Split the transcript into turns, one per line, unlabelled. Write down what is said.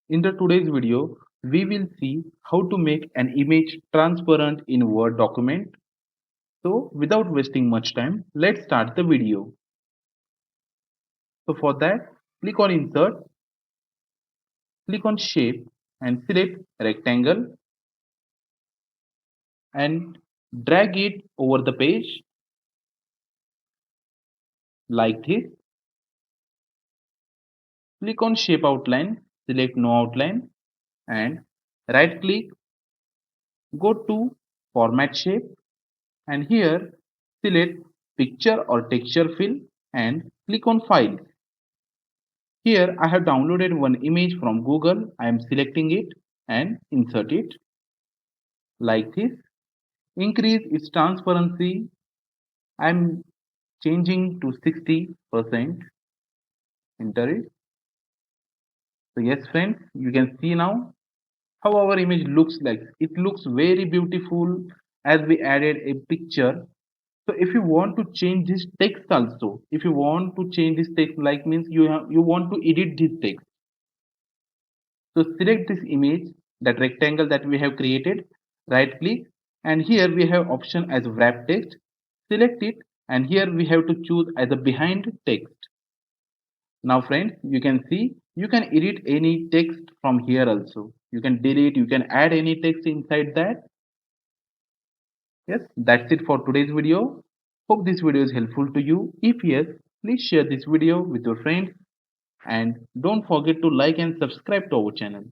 In the today's video, we will see how to make an image transparent in Word document. So without wasting much time, let's start the video. So for that, click on Insert, click on Shape and select Rectangle and drag it over the page like this. Click on Shape Outline, select No Outline and right click, go to Format Shape and here select Picture or Texture Fill and click on File. Here I have downloaded one image from Google. I am selecting it and insert it like this. Increase its transparency. I am changing to 60%. Enter it. So yes friends, you can see now how our image looks like. It looks very beautiful as we added a picture. So if you want to change this text also, if you want to change this text like means you want to edit this text. So select this image, that rectangle that we have created, right click and here we have option as wrap text. Select it and here we have to choose as a behind text. Now friends, you can see you can edit any text from here also. You can delete, you can add any text inside that. Yes, that's it for today's video. Hope this video is helpful to you. If yes, please share this video with your friends and don't forget to like and subscribe to our channel.